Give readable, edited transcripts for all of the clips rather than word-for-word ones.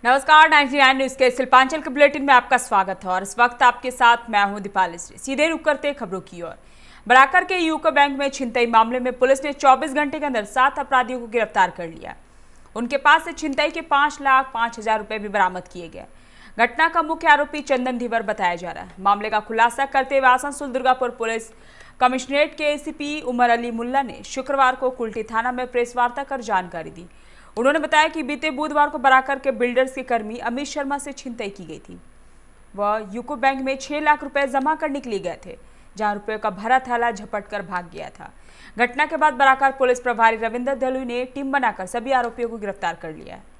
नमस्कार 99 न्यूज के शिल्पांचल के बुलेटिन में आपका स्वागत है और इस वक्त आपके साथ मैं हूं दीपाली श्री। सीधे रुक करते खबरों की ओर। बराकर के यूको बैंक में छिनतई मामले में पुलिस ने 24 घंटे के अंदर 7 अपराधियों को गिरफ्तार कर लिया। उनके पास से छिनतई के 5,05,000 रुपए भी बरामद किए गए। घटना का मुख्य आरोपी चंदन धीवर बताया जा रहा है। मामले का खुलासा करते हुए आसनसोल दुर्गापुर पुलिस कमिश्नरेट के एसीपी उमर अली मुल्ला ने शुक्रवार को कुल्टी थाना में प्रेस वार्ता कर जानकारी दी। उन्होंने बताया कि बीते बुधवार को बराकर के बिल्डर्स के कर्मी अमित शर्मा से छिनतई की गई थी। वह यूको बैंक में 6 लाख रुपए जमा करने के लिए गए थे, जहां रुपयों का भरा थैला झपट कर भाग गया था। घटना के बाद बराकर पुलिस प्रभारी रविंद्र दलुई ने टीम बनाकर सभी आरोपियों को गिरफ्तार कर लिया है।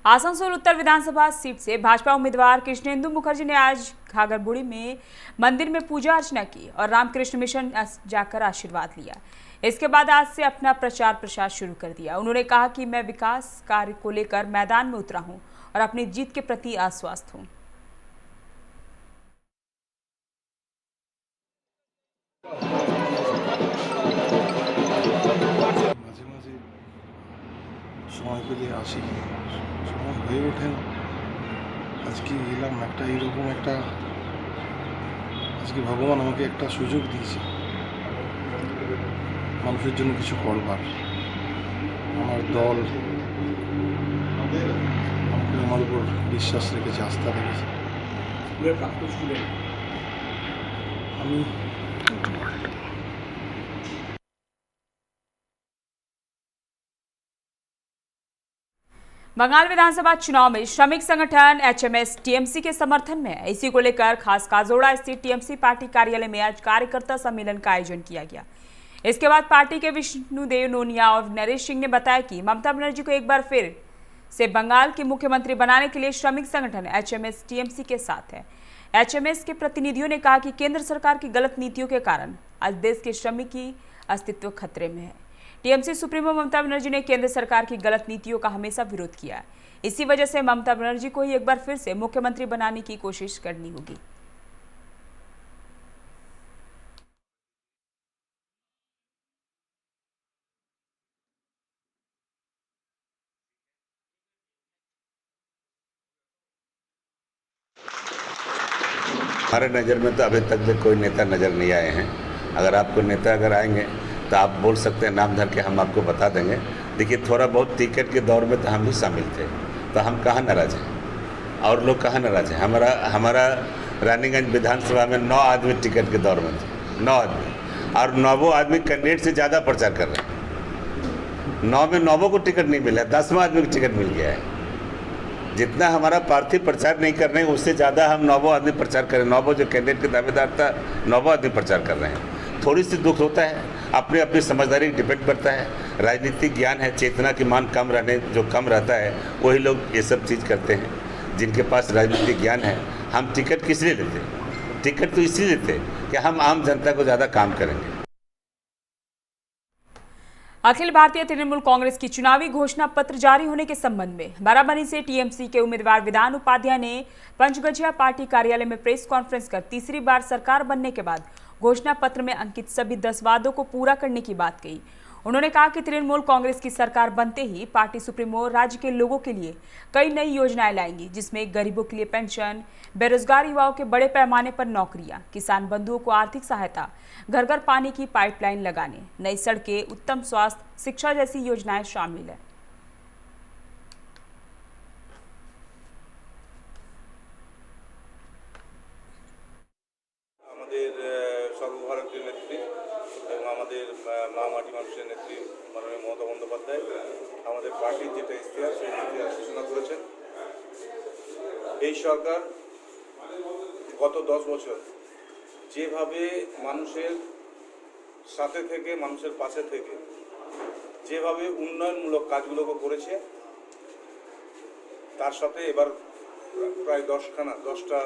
आसनसोल उत्तर विधानसभा सीट से भाजपा उम्मीदवार कृष्णेंदु मुखर्जी ने आज घाघरबुड़ी में मंदिर में पूजा अर्चना की और रामकृष्ण मिशन जाकर आशीर्वाद लिया। इसके बाद आज से अपना प्रचार प्रसार शुरू कर दिया। उन्होंने कहा कि मैं विकास कार्य को लेकर मैदान में उतरा हूं और अपनी जीत के प्रति आश्वस्त हूं। সময় পেলে আসি, সময় হয়ে ওঠে না। আজকে এলাম এরকম একটা, আজকে ভগবান আমাকে একটা সুযোগ দিয়েছে মানুষের জন্য কিছু করবার। আমার দল আমাকে আমার উপর বিশ্বাস রেখেছে, আস্থা রেখেছে। আমি बंगाल विधानसभा चुनाव में श्रमिक संगठन एचएमएस टीएमसी के समर्थन में है। इसी को लेकर खास काजोड़ा स्थित टीएमसी पार्टी कार्यालय में आज कार्यकर्ता सम्मेलन का आयोजन किया गया। इसके बाद पार्टी के विष्णुदेव नोनिया और नरेश सिंह ने बताया कि ममता बनर्जी को एक बार फिर से बंगाल के मुख्यमंत्री बनाने के लिए श्रमिक संगठन एचएमएस टीएमसी के साथ है। एचएमएस के प्रतिनिधियों ने कहा कि केंद्र सरकार की गलत नीतियों के कारण आज देश के श्रमिक की अस्तित्व खतरे में है। टीएमसी सुप्रीमो ममता बनर्जी ने केंद्र सरकार की गलत नीतियों का हमेशा विरोध किया है। इसी वजह से ममता बनर्जी को ही एक बार फिर से मुख्यमंत्री बनाने की कोशिश करनी होगी। हमारे नज़र में तो अभी तक भी कोई नेता नज़र नहीं आए हैं। अगर आपको नेता अगर आएंगे तो आप बोल सकते हैं, नाम धर के हम आपको बता देंगे। देखिए, थोड़ा बहुत टिकट के दौर में तो हम भी शामिल थे, तो हम कहाँ नाराज़ हैं और लोग कहाँ नाराज़ हैं। हमारा रानीगंज विधानसभा में 9 आदमी टिकट के दौर में थे, 9 आदमी, और 9 आदमी कैंडिडेट से ज़्यादा प्रचार कर रहे हैं। 9 में 9 को टिकट नहीं मिला, 10वां आदमी को टिकट मिल गया है। जितना हमारा पार्थिव प्रचार नहीं कर रहे हैं, उससे ज़्यादा हम 9 आदमी प्रचार कर रहे हैं। 9 जो कैंडिडेट के दावेदार था, 9 आदमी प्रचार कर रहे हैं। थोड़ी सी दुख होता है, अपनी अपनी समझदारी डिपेंड करता है। राजनीतिक ज्ञान है, चेतना की मान कम रहने, जो कम रहता है वही लोग ये सब चीज़ करते हैं। जिनके पास राजनीतिक ज्ञान है, हम टिकट किस लिए लेते? टिकट तो इसलिए लेते कि हम आम जनता को ज़्यादा काम करेंगे। अखिल भारतीय तृणमूल कांग्रेस की चुनावी घोषणा पत्र जारी होने के संबंध में बाराबंकी से टीएमसी के उम्मीदवार विधान उपाध्याय ने पंचगछिया पार्टी कार्यालय में प्रेस कॉन्फ्रेंस कर तीसरी बार सरकार बनने के बाद घोषणा पत्र में अंकित सभी 10 वादों को पूरा करने की बात कही। उन्होंने कहा कि तृणमूल कांग्रेस की सरकार बनते ही पार्टी सुप्रीमो राज्य के लोगों के लिए कई नई योजनाएं लाएंगी, जिसमें गरीबों के लिए पेंशन, बेरोजगार युवाओं के बड़े पैमाने पर नौकरियां, किसान बंधुओं को आर्थिक सहायता, घर घर पानी की पाइपलाइन लगाने, नई सड़कें, उत्तम स्वास्थ्य, शिक्षा जैसी योजनाएं शामिल है। সর্বভারতীয় নেত্রী এবং আমাদের মা মাটি মানুষের নেত্রী মাননীয় মমতা বন্দ্যোপাধ্যায় আমাদের পার্টির যেটা ইশতেহার, সেই ইশতেহার ঘোষণা করেছেন। এই সরকার গত 10 বছর যেভাবে মানুষের সাথে থেকে, মানুষের পাশে থেকে যেভাবে উন্নয়নমূলক কাজগুলোকে করেছে, তার সাথে এবার প্রায় 10টা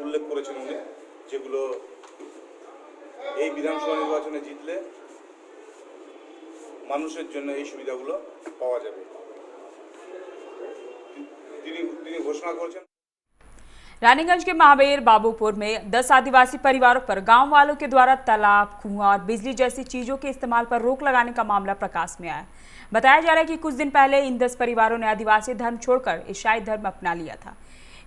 উল্লেখ করেছেন উনি, যেগুলো এই বিধানসভা নির্বাচনে জিতলে মানুষের জন্য এই সুবিধাগুলো পাওয়া যাবে। তিনি ঘোষণা করেছেন। रानीगंज के महावीर बाबूपुर में 10 आदिवासी परिवारों पर गांव वालों के द्वारा तालाब, कुआं और बिजली जैसी चीजों के इस्तेमाल पर रोक लगाने का मामला प्रकाश में आया। बताया जा रहा है कि कुछ दिन पहले इन 10 परिवारों ने आदिवासी धर्म छोड़कर ईसाई धर्म अपना लिया था।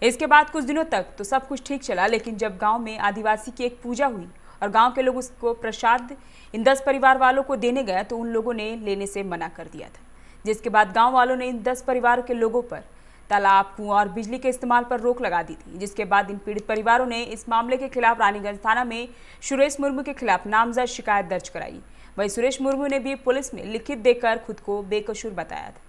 इसके बाद कुछ दिनों तक तो सब कुछ ठीक चला, लेकिन जब गाँव में आदिवासी की एक पूजा हुई और गाँव के लोग उसको प्रसाद इन 10 परिवार वालों को देने गए तो उन लोगों ने लेने से मना कर दिया था, जिसके बाद गाँव वालों ने इन 10 परिवारों के लोगों पर तालाब, कुआं और बिजली के इस्तेमाल पर रोक लगा दी थी, जिसके बाद इन पीड़ित परिवारों ने इस मामले के खिलाफ रानीगंज थाना में सुरेश मुर्मू के खिलाफ नामजद शिकायत दर्ज कराई। वहीं सुरेश मुर्मू ने भी पुलिस में लिखित देकर खुद को बेकसूर बताया था।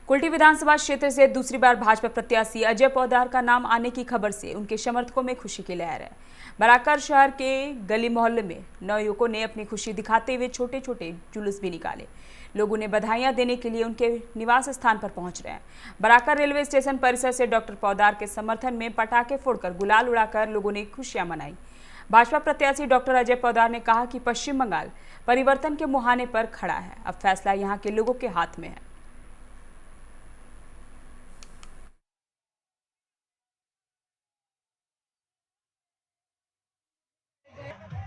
कुल्टी विधानसभा क्षेत्र से दूसरी बार भाजपा प्रत्याशी अजय पोद्दार का नाम आने की खबर से उनके समर्थकों में खुशी की लहर है। बराकर शहर के गली मोहल्ले में 9 युवकों ने अपनी खुशी दिखाते हुए छोटे छोटे जुलूस भी निकाले। लोगों ने बधाइयां देने के लिए उनके निवास स्थान पर पहुंच रहे हैं। बराकर रेलवे स्टेशन परिसर से डॉक्टर पोद्दार के समर्थन में पटाखे फोड़कर गुलाल उड़ाकर लोगों ने खुशियां मनाई। भाजपा प्रत्याशी डॉक्टर अजय पोद्दार ने कहा कि पश्चिम बंगाल परिवर्तन के मुहाने पर खड़ा है, अब फैसला यहाँ के लोगों के हाथ में है।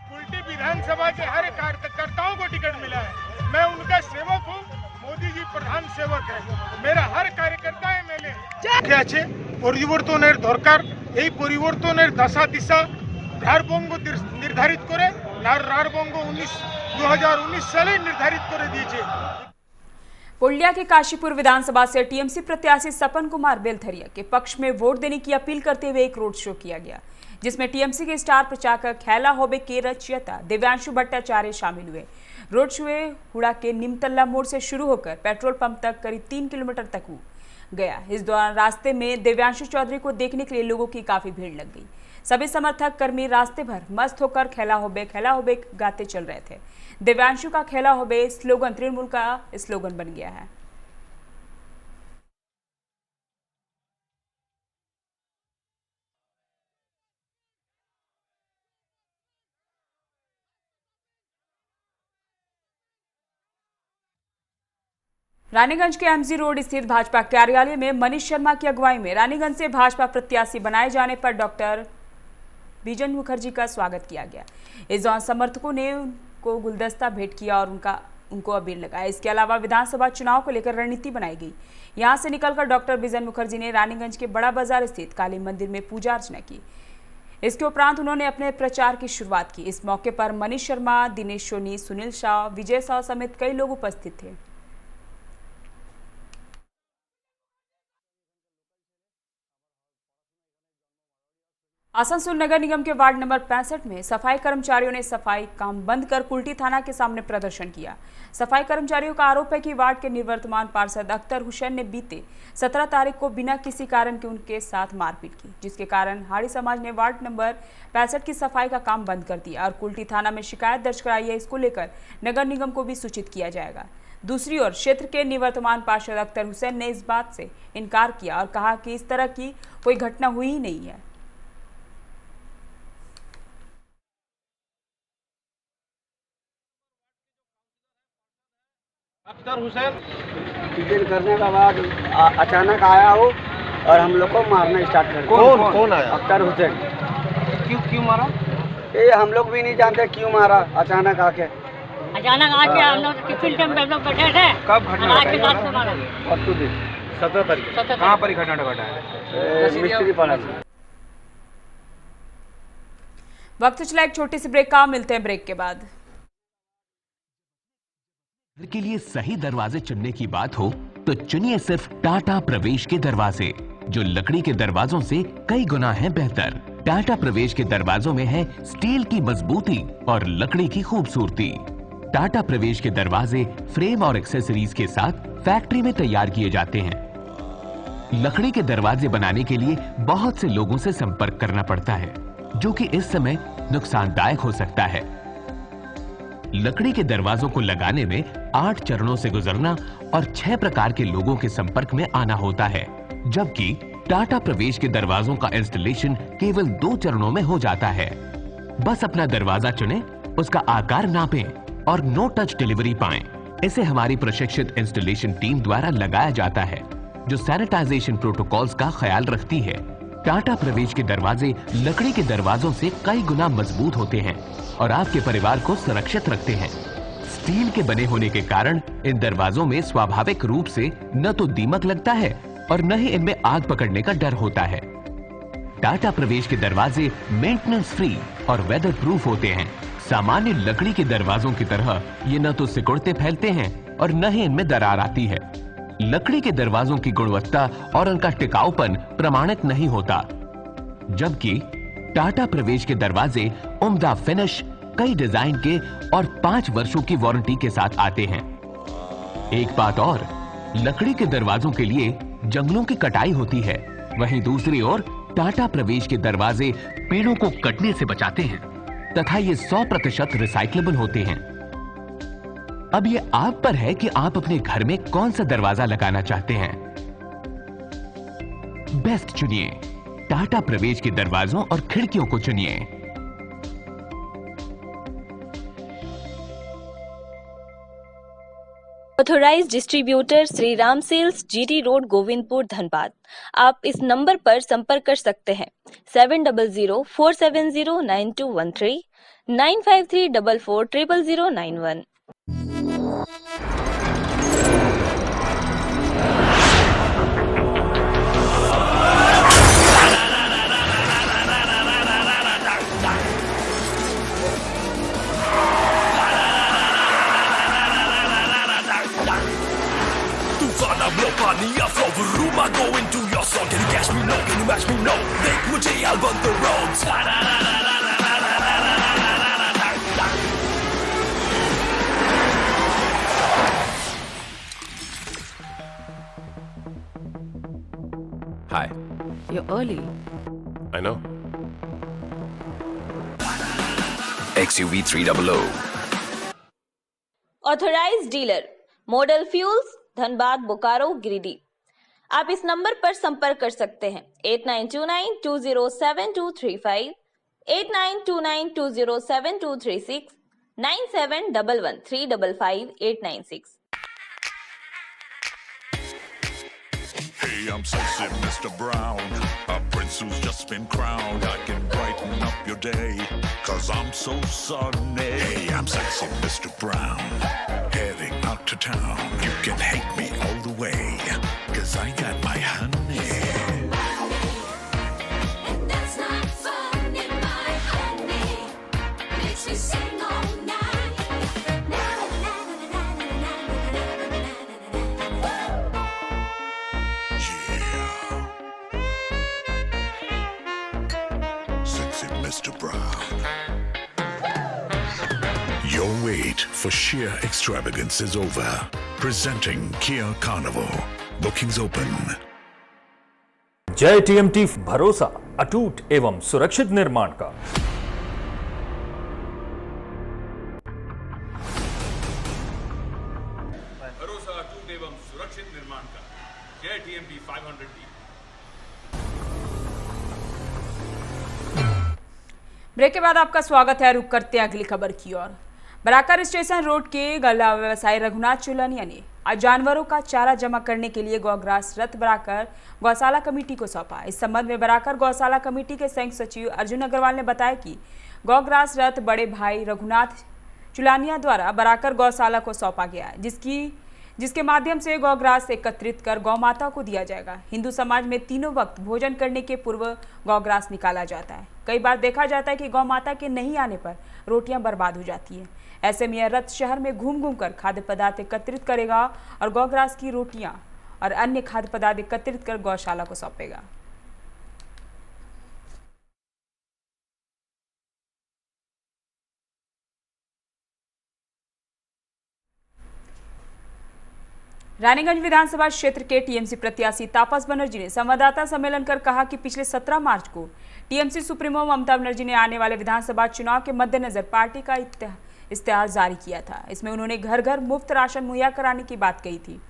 कुल्टी विधानसभा के हर कार्यकर्ताओं को टिकट मिला है। मैं उनका सेवक हूँ, मोदी जी प्रधान सेवक है। मेरा हर कार्यकर्ता एमएलए আছে পরিবর্তনের দরকার। এই পরিবর্তনের দশা দিশা রাঢ়বঙ্গ নির্ধারিত করে রাঢ়বঙ্গ 2019 সালে निर्धारित করে দিয়েছে। पुलिया के काशीपुर विधानसभा से टीएमसी प्रत्याशी सपन कुमार बेलथरिया के पक्ष में वोट देने की अपील करते हुए एक रोड शो किया गया, जिसमें टीएमसी के स्टार प्रचारक खैला होबे के रचयिता दिव्यांशु भट्टाचार्य शामिल हुए। रोड शो हुड़ा के निमतल्ला मोड़ से शुरू होकर पेट्रोल पंप तक करीब 3 किलोमीटर तक गया। इस दौरान रास्ते में दिव्यांशु चौधरी को देखने के लिए लोगों की काफी भीड़ लग गई। सभी समर्थक कर्मी रास्ते भर मस्त होकर खैला होबे गाते चल रहे थे। दिव्यांशु का खैला होबे स्लोगन तृणमूल का स्लोगन बन गया है। रानीगंज के एमजी रोड स्थित भाजपा कार्यालय में मनीष शर्मा की अगुवाई में रानीगंज से भाजपा प्रत्याशी बनाए जाने पर डॉक्टर बिजन मुखर्जी का स्वागत किया गया। इस दौरान समर्थकों ने उनको गुलदस्ता भेंट किया और उनको अबीर लगाया। इसके अलावा विधानसभा चुनाव को लेकर रणनीति बनाई गई। यहां से निकलकर डॉक्टर बिजन मुखर्जी ने रानीगंज के बड़ा बाजार स्थित काली मंदिर में पूजा अर्चना की। इसके उपरांत उन्होंने अपने प्रचार की शुरुआत की। इस मौके पर मनीष शर्मा, दिनेश सोनी, सुनील शाह, विजय शाह समेत कई लोग उपस्थित थे। आसनसोल नगर निगम के वार्ड नंबर 65 में सफाई कर्मचारियों ने सफाई काम बंद कर कुल्टी थाना के सामने प्रदर्शन किया। सफाई कर्मचारियों का आरोप है कि वार्ड के निवर्तमान पार्षद अख्तर हुसैन ने बीते 17 तारीख को बिना किसी कारण के उनके साथ मारपीट की, जिसके कारण हाड़ी समाज ने वार्ड नंबर 65 की सफाई का काम बंद कर दिया और कुल्टी थाना में शिकायत दर्ज कराई है। इसको लेकर नगर निगम को भी सूचित किया जाएगा। दूसरी ओर क्षेत्र के निवर्तमान पार्षद अख्तर हुसैन ने इस बात से इनकार किया और कहा कि इस तरह की कोई घटना हुई ही नहीं है। अख्तर हुसैन टिकट करने के बाद अचानक आया हो और हम लोग को मारना स्टार्ट कर दिया। कौन आया? अख्तर हुसैन। क्यों मारा? ये हम लोग भी नहीं जानते क्यों मारा। अचानक आके हम लोग टिफिन टाइम पे हम लोग बैठे थे। कब घटना आज के बाद से मारा। परसों दिन 17 तारीख। कहाँ पर घटना घटा है? मिस्त्री पड़ा। वक्त चला एक छोटी सी ब्रेक का, मिलते हैं ब्रेक के बाद। घर के लिए सही दरवाजे चुनने की बात हो तो चुनिए सिर्फ टाटा प्रवेश के दरवाजे, जो लकड़ी के दरवाजों से कई गुना है बेहतर। टाटा प्रवेश के दरवाजों में है स्टील की मजबूती और लकड़ी की खूबसूरती। टाटा प्रवेश के दरवाजे फ्रेम और एक्सेसरीज के साथ फैक्ट्री में तैयार किए जाते हैं। लकड़ी के दरवाजे बनाने के लिए बहुत से लोगों से संपर्क करना पड़ता है, जो कि इस समय नुकसानदायक हो सकता है। लकड़ी के दरवाजों को लगाने में 8 चरणों से गुजरना और 6 प्रकार के लोगों के संपर्क में आना होता है, जबकि टाटा प्रवेश के दरवाजों का इंस्टॉलेशन केवल 2 चरणों में हो जाता है। बस अपना दरवाजा चुनें, उसका आकार नापें और नो टच डिलीवरी पाएं। इसे हमारी प्रशिक्षित इंस्टॉलेशन टीम द्वारा लगाया जाता है। जो सैनिटाइजेशन प्रोटोकॉल्स का ख्याल रखती है। टाटा प्रवेश के दरवाजे लकड़ी के दरवाजों से कई गुना मजबूत होते हैं और आपके परिवार को सुरक्षित रखते हैं। स्टील के बने होने के कारण इन दरवाजों में स्वाभाविक रूप से न तो दीमक लगता है और न ही इनमें आग पकड़ने का डर होता है। टाटा प्रवेश के दरवाजे मेंटेनेंस फ्री और वेदर प्रूफ होते हैं। सामान्य लकड़ी के दरवाजों की तरह ये न तो सिकुड़ते फैलते हैं और न ही इनमें दरार आती है। लकड़ी के दरवाजों की गुणवत्ता और उनका टिकाऊपन प्रमाणित नहीं होता, जबकि टाटा प्रवेश के दरवाजे उम्दा फिनिश, कई डिजाइन के और 5 वर्षों की वारंटी के साथ आते हैं। एक बात और, लकड़ी के दरवाजों के लिए जंगलों की कटाई होती है, वहीं दूसरी ओर टाटा प्रवेश के दरवाजे पेड़ों को कटने से बचाते हैं तथा ये 100% रिसाइक्लेबल होते हैं। अब ये आप पर है कि आप अपने घर में कौन सा दरवाजा लगाना चाहते हैं। बेस्ट चुनिए, टाटा प्रवेश के दरवाजों और खिड़कियों को चुनिए। Authorised distributor Shri Ram sales, GT road, Govindpur, Dhanbad. आप इस नंबर पर संपर्क कर सकते हैं 7004709213 9534400091। Go into your song, can you catch me? No, can you match me? No, देख मुझे I'll run the roads. Hi. You're early. I know. XUV 300. Authorised dealer model fuels, Dhanbad, Bokaro, Giridih. आप इस नंबर पर संपर्क कर सकते हैं 8929207235, 8929207236, 9711355896। Hey, I'm sexy Mr. Brown, a prince who's just been crowned. I can brighten up your day, 'cause I'm so sunny. Hey, I'm sexy Mr. Brown, heading out to town. You can hate me all the way, 'cause I got my honey. And that's not funny, my honey makes me sing all night. Sexy Mr. Brown. Your wait for sheer extravagance is over. Presenting Kia Carnival. Bookings open. जय TMT, भरोसा अटूट एवं सुरक्षित निर्माण का। भरोसा अटूट एवं सुरक्षित निर्माण का। जय टीएमटी 500D। ब्रेक के बाद आपका स्वागत है। रुक करते हैं अगली खबर की ओर। बराकर स्टेशन रोड के गल्ला व्यवसायी रघुनाथ चुलानिया ने आज जानवरों का चारा जमा करने के लिए गौग्रास रथ बराकर गौशाला कमेटी को सौंपा। इस संबंध में बराकर गौशाला कमेटी के संयुक्त सचिव अर्जुन अग्रवाल ने बताया कि गौग्रास रथ बड़े भाई रघुनाथ चुलानिया द्वारा बराकर गौशाला को सौंपा गया है, जिसके माध्यम से गौग्रास एकत्रित कर गौ माता को दिया जाएगा। हिंदू समाज में तीनों वक्त भोजन करने के पूर्व गौग्रास निकाला जाता है। कई बार देखा जाता है कि गौ माता के नहीं आने पर रोटियां बर्बाद हो जाती हैं। ऐसे में यह रथ शहर में घूम घूम कर खाद्य पदार्थ एकत्रित करेगा और गौग्रास की रोटियां और अन्य खाद्य पदार्थ एकत्रित कर गौशाला को सौंपेगा। रानीगंज विधानसभा क्षेत्र के टीएमसी प्रत्याशी तापस बनर्जी ने संवाददाता सम्मेलन कर कहा कि पिछले 17 मार्च को टीएमसी सुप्रीमो ममता बनर्जी ने आने वाले विधानसभा चुनाव के मद्देनजर पार्टी का इश्तेहार जारी किया था। इसमें उन्होंने घर घर मुफ्त राशन मुहैया कराने की बात कही थी।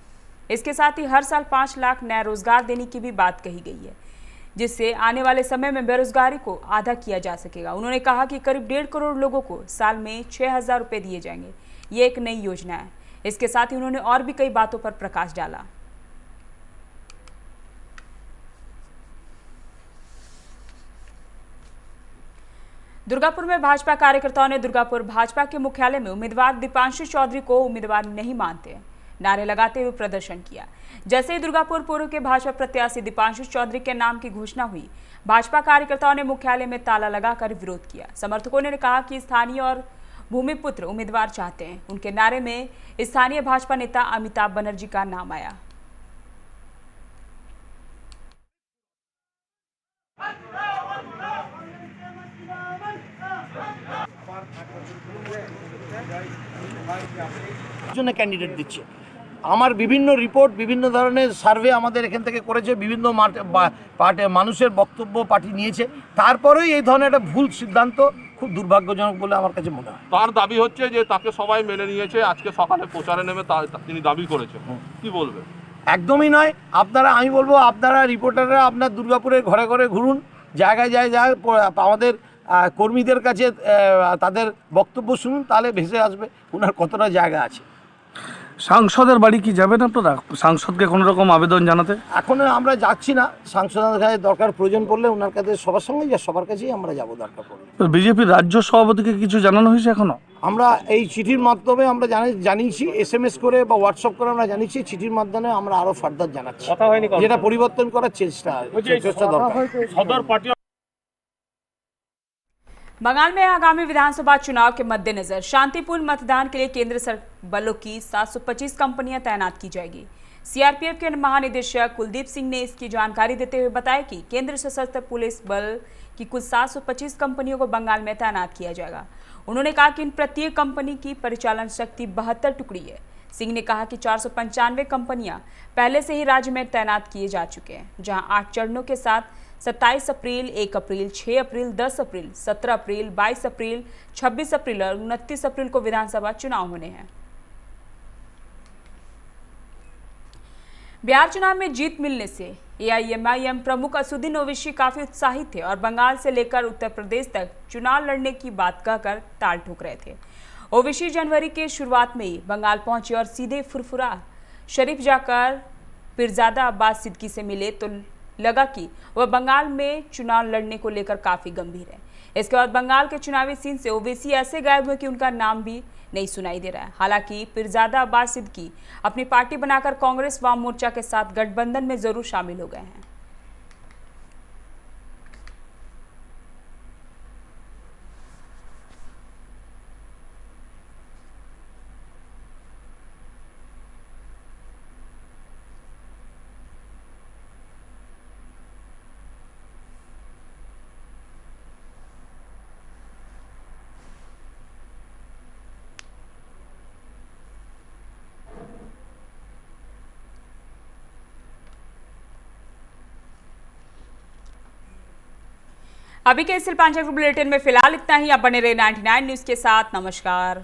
इसके साथ ही हर साल 5 लाख नया रोजगार देने की भी बात कही गई है, जिससे आने वाले समय में बेरोजगारी को आधा किया जा सकेगा। उन्होंने कहा कि करीब 1.5 करोड़ लोगों को साल में 6,000 रुपये दिए जाएंगे। ये एक नई योजना है। इसके साथ ही उन्होंने और भी कई बातों पर प्रकाश डाला। दुर्गापुर में भाजपा कार्यकर्ताओं ने दुर्गापुर भाजपा के मुख्यालय में उम्मीदवार दीपांशु चौधरी को उम्मीदवार नहीं मानते नारे लगाते हुए प्रदर्शन किया। जैसे ही दुर्गापुर पूर्व के भाजपा प्रत्याशी दीपांशु चौधरी के नाम की घोषणा हुई, भाजपा कार्यकर्ताओं ने मुख्यालय में ताला लगाकर विरोध किया। समर्थकों ने कहा कि स्थानीय और भूमिपुत्र उम्मीदवार चाहते हैं। उनके नारे में स्थानीय भाजपा नेता अमिताभ बनर्जी का नाम आया। জন্য ক্যান্ডিডেট দিচ্ছে। আমার বিভিন্ন রিপোর্ট, বিভিন্ন ধরনের সার্ভে আমাদের এখান থেকে করেছে, বিভিন্ন মানুষের বক্তব্য পার্টি নিয়েছে, তারপরেই এই ধরনের একটা ভুল সিদ্ধান্ত খুব দুর্ভাগ্যজনক বলে আমার কাছে মনে হয়। তার দাবি হচ্ছে যে তাকে সবাই মেনে নিয়েছে, আজকে সকালে প্রচারে নেমে তিনি দাবি করেছেন, কি বলবেন? একদমই নয়। আমি বলবো আপনারা রিপোর্টাররা আপনার দুর্গাপুরের ঘরে ঘরে ঘুরুন, জায়গায় জায়গায় আমাদের কর্মীদের কাছে তাদের বক্তব্য শুনুন, তাহলে ভেসে আসবে ওনার কতটা জায়গা আছে। সাংসদের বাড়ি কি যাবেন আপনারা সাংসদকে কোনো রকম আবেদন জানাতে? এখন আমরা যাচ্ছি না, সাংসদের কাছে দরকার প্রয়োজন পড়লে ওনার কাছে সবার সঙ্গে সবার কাছেই আমরা যাব দরকার পড়লে। বিজেপির রাজ্য সভাপতিকে কিছু জানানো হয়েছে এখনো? আমরা এই চিঠির মাধ্যমে আমরা জানিয়েছি, SMS করে বা হোয়াটসঅ্যাপ করে আমরা জানিয়েছি, চিঠির মাধ্যমে আমরা আরো ফার্দার জানাচ্ছি, যেটা পরিবর্তন করার চেষ্টা দরকার। সদর পার্টি बंगाल में आगामी विधानसभा चुनाव के मद्देनजर शांतिपूर्ण मतदान के लिए केंद्र बलों की 725 कंपनियां तैनात की जाएगी। CRPF के महानिदेशक कुलदीप सिंह ने इसकी जानकारी देते हुए बताया कि केंद्र सशस्त्र पुलिस बल की कुल 725 कंपनियों को बंगाल में तैनात किया जाएगा। उन्होंने कहा कि इन प्रत्येक कंपनी की परिचालन शक्ति 72 टुकड़ी है। सिंह ने कहा कि 495 कंपनियां पहले से ही राज्य में तैनात किए जा चुके हैं, जहां 8 चरणों के साथ 27 अप्रैल, 1 अप्रैल, 6 अप्रैल, 10 अप्रैल, 17 अप्रैल, 22 अप्रैल, 26 अप्रैल और 29 अप्रैल को विधानसभा चुनाव होने हैं। बिहार चुनाव में जीत मिलने से AIMIM प्रमुख असुद्दीन ओवैसी काफी उत्साहित थे और बंगाल से लेकर उत्तर प्रदेश तक चुनाव लड़ने की बात कहकर ताल ठोक रहे थे। ओवैसी जनवरी के शुरुआत में ही बंगाल पहुंचे और सीधे फुरफुरा शरीफ जाकर पीरजादा अब्बास सिद्दीकी से मिले तो लगा कि वह बंगाल में चुनाव लड़ने को लेकर काफी गंभीर है। इसके बाद बंगाल के चुनावी सीन से ओवैसी ऐसे गायब हुए कि उनका नाम भी नहीं सुनाई दे रहा है। हालांकि पीरजादा अब्बास सिद्दीकी अपनी पार्टी बनाकर कांग्रेस वाम मोर्चा के साथ गठबंधन में जरूर शामिल हो गए हैं। अभी के इस शिल्पांचल बुलेटिन में फिलहाल इतना ही। आप बने रहे 99 न्यूज के साथ। नमस्कार।